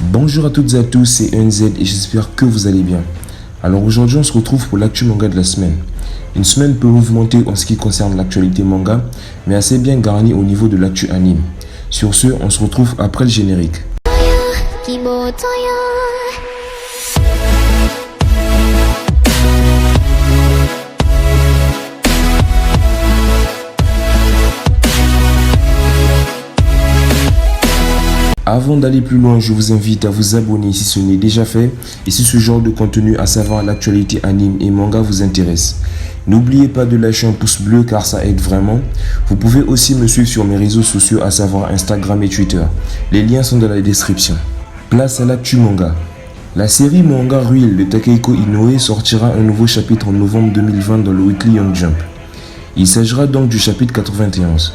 Bonjour à toutes et à tous, c'est ENZ et j'espère que vous allez bien. Alors aujourd'hui on se retrouve pour l'actu manga de la semaine. Une semaine peu mouvementée en ce qui concerne l'actualité manga, mais assez bien garnie au niveau de l'actu anime. Sur ce, on se retrouve après le générique. Avant d'aller plus loin, je vous invite à vous abonner si ce n'est déjà fait et si ce genre de contenu, à savoir l'actualité anime et manga, vous intéresse. N'oubliez pas de lâcher un pouce bleu car ça aide vraiment. Vous pouvez aussi me suivre sur mes réseaux sociaux, à savoir Instagram et Twitter. Les liens sont dans la description. Place à l'actu manga. La série manga Ruil de Takehiko Inoue sortira un nouveau chapitre en novembre 2020 dans le Weekly Young Jump. Il s'agira donc du chapitre 91.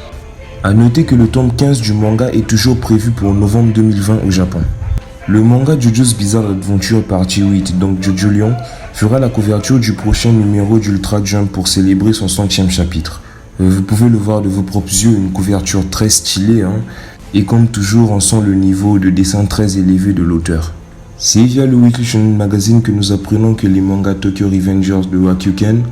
A noter que le tome 15 du manga est toujours prévu pour novembre 2020 au Japon. Le manga JoJo's Bizarre Adventure partie 8, donc Jojo Lion, fera la couverture du prochain numéro d'Ultra Jump pour célébrer son 100e chapitre. Vous pouvez le voir de vos propres yeux, une couverture très stylée, et comme toujours on sent le niveau de dessin très élevé de l'auteur. C'est via le Weekly Shonen Magazine que nous apprenons que les mangas Tokyo Revengers de Wakyuken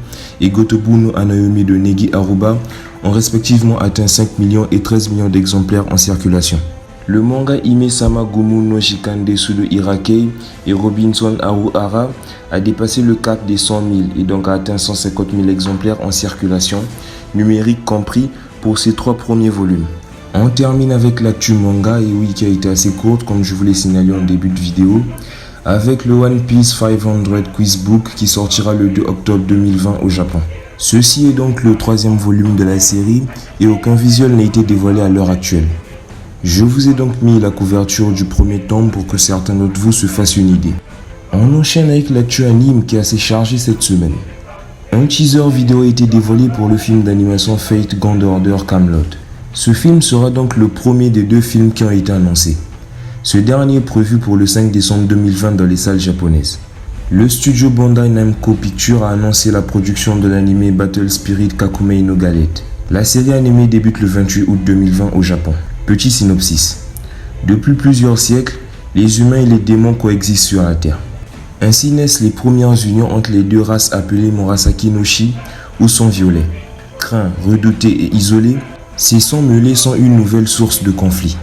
et Gotobu no Hanayomi de Negi Aruba ont respectivement atteint 5 millions et 13 millions d'exemplaires en circulation. Le manga Hime-sama Gomu no Shikandesu de Hirakei et Robinson Haruhara a dépassé le cap des 100 000 et donc a atteint 150 000 exemplaires en circulation, numérique compris, pour ses 3 premiers volumes. On termine avec l'actu manga, et oui, qui a été assez courte comme je vous l'ai signalé en début de vidéo, avec le One Piece 500 Quiz Book qui sortira le 2 octobre 2020 au Japon. Ceci est donc le 3e volume de la série et aucun visuel n'a été dévoilé à l'heure actuelle. Je vous ai donc mis la couverture du premier tome pour que certains d'entre vous se fassent une idée. On enchaîne avec l'actu anime qui est assez chargé cette semaine. Un teaser vidéo a été dévoilé pour le film d'animation Fate Grand Order Camelot. Ce film sera donc le premier des 2 films qui ont été annoncés. Ce dernier est prévu pour le 5 décembre 2020 dans les salles japonaises. Le studio Bandai Namco Pictures a annoncé la production de l'anime Battle Spirit Kakumei no Galette. La série animée débute le 28 août 2020 au Japon. Petit synopsis. Depuis plusieurs siècles, les humains et les démons coexistent sur la Terre. Ainsi naissent les premières unions entre les 2 races appelées Murasaki no Shi ou sang violet. Craints, redoutés et isolés, ces sangs mêlés sont une nouvelle source de conflit.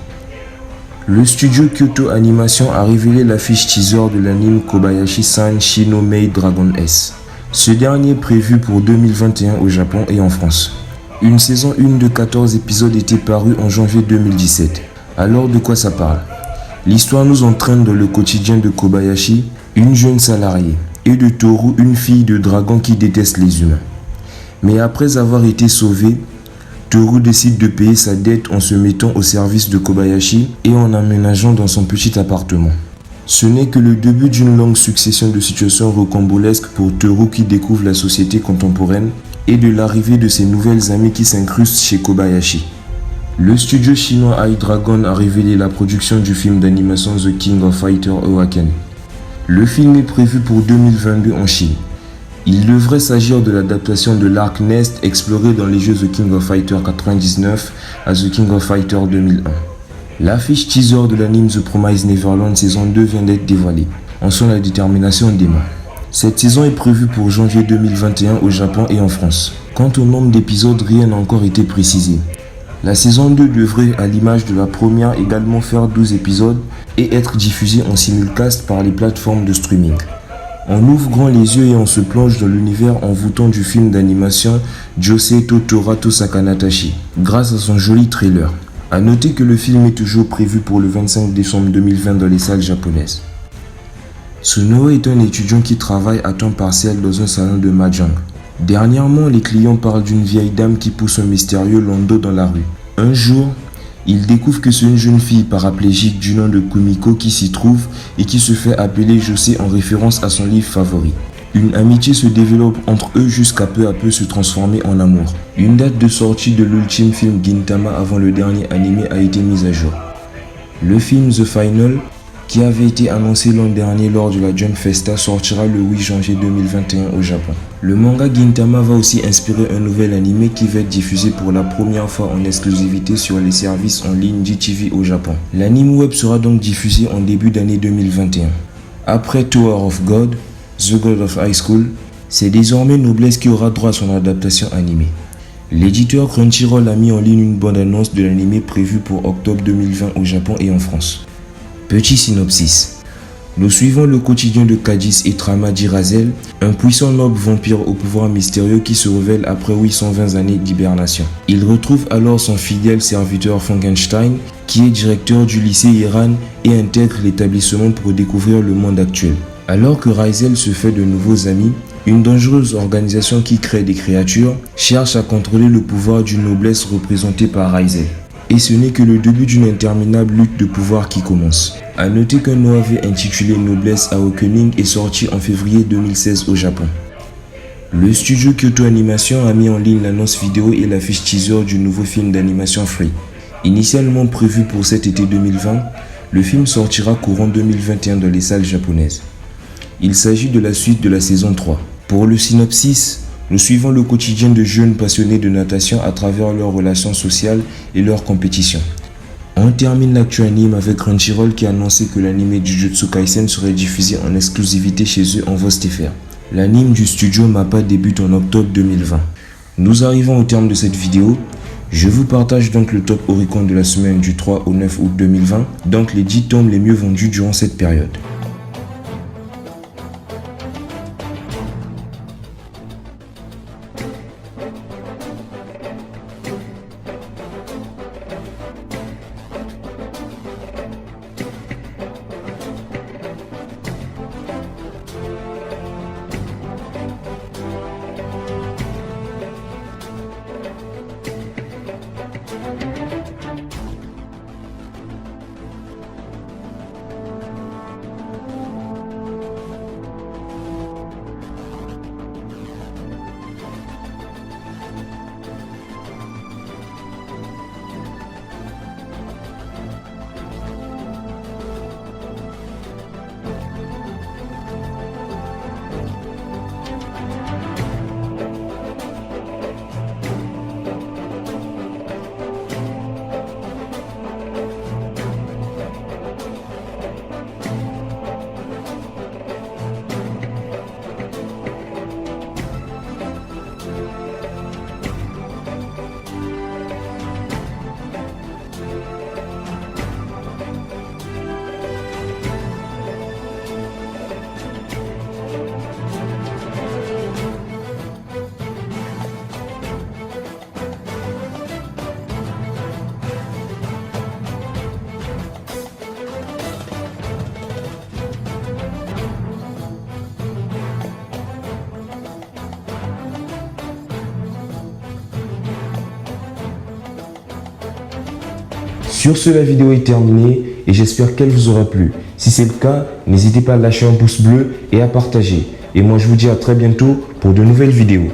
Le studio Kyoto Animation a révélé l'affiche teaser de l'anime Kobayashi-san Shi no Maid Dragon S. Ce dernier est prévu pour 2021 au Japon et en France. Une saison 1 de 14 épisodes était parue en janvier 2017. Alors de quoi ça parle? L'histoire nous entraîne dans le quotidien de Kobayashi, une jeune salariée, et de Toru, une fille de dragon qui déteste les humains. Mais après avoir été sauvée, Toru décide de payer sa dette en se mettant au service de Kobayashi et en aménageant dans son petit appartement. Ce n'est que le début d'une longue succession de situations rocambolesques pour Toru qui découvre la société contemporaine et de l'arrivée de ses nouvelles amies qui s'incrustent chez Kobayashi. Le studio chinois iDragon a révélé la production du film d'animation The King of Fighters Awaken. Le film est prévu pour 2022 en Chine. Il devrait s'agir de l'adaptation de l'arc Nest exploré dans les jeux The King of Fighters 99 à The King of Fighters 2001. L'affiche teaser de l'anime The Promised Neverland saison 2 vient d'être dévoilée. On sent la détermination d'Emma. Cette saison est prévue pour janvier 2021 au Japon et en France. Quant au nombre d'épisodes, rien n'a encore été précisé. La saison 2 devrait, à l'image de la première, également faire 12 épisodes et être diffusée en simulcast par les plateformes de streaming. On ouvre grand les yeux et on se plonge dans l'univers envoûtant du film d'animation Josei Torato Sakanatashi, grâce à son joli trailer. A noter que le film est toujours prévu pour le 25 décembre 2020 dans les salles japonaises. Sunoe est un étudiant qui travaille à temps partiel dans un salon de mahjong. Dernièrement, les clients parlent d'une vieille dame qui pousse un mystérieux landau dans la rue. Un jour, il découvre que c'est une jeune fille paraplégique du nom de Kumiko qui s'y trouve et qui se fait appeler José en référence à son livre favori. Une amitié se développe entre eux jusqu'à peu à peu se transformer en amour. Une date de sortie de l'ultime film Gintama avant le dernier animé a été mise à jour. Le film The Final qui avait été annoncé l'an dernier lors de la Jump Festa, sortira le 8 janvier 2021 au Japon. Le manga Gintama va aussi inspirer un nouvel animé qui va être diffusé pour la première fois en exclusivité sur les services en ligne JTV au Japon. L'anime web sera donc diffusé en début d'année 2021. Après Tower of God, The God of High School, c'est désormais Noblesse qui aura droit à son adaptation animée. L'éditeur Crunchyroll a mis en ligne une bande-annonce de l'anime prévue pour octobre 2020 au Japon et en France. Petit synopsis. Nous suivons le quotidien de Kadis et Trama Dirazel, un puissant noble vampire au pouvoir mystérieux qui se révèle après 820 années d'hibernation. Il retrouve alors son fidèle serviteur Frankenstein, qui est directeur du lycée Iran et intègre l'établissement pour découvrir le monde actuel. Alors que Razel se fait de nouveaux amis, une dangereuse organisation qui crée des créatures cherche à contrôler le pouvoir d'une noblesse représentée par Razel. Et ce n'est que le début d'une interminable lutte de pouvoir qui commence. A noter qu'un OAV intitulé Noblesse Awakening est sorti en février 2016 au Japon. Le studio Kyoto Animation a mis en ligne l'annonce vidéo et l'affiche teaser du nouveau film d'animation Free. Initialement prévu pour cet été 2020, le film sortira courant 2021 dans les salles japonaises. Il s'agit de la suite de la saison 3. Pour le synopsis, nous suivons le quotidien de jeunes passionnés de natation à travers leurs relations sociales et leurs compétitions. On termine l'actu anime avec Crunchyroll qui a annoncé que l'anime Jujutsu Kaisen serait diffusé en exclusivité chez eux en VOSTFR. L'anime du studio MAPPA débute en octobre 2020. Nous arrivons au terme de cette vidéo. Je vous partage donc le top Oricon de la semaine du 3 au 9 août 2020, donc les 10 tomes les mieux vendus durant cette période. Sur ce, la vidéo est terminée et j'espère qu'elle vous aura plu. Si c'est le cas, n'hésitez pas à lâcher un pouce bleu et à partager. Et moi je vous dis à très bientôt pour de nouvelles vidéos.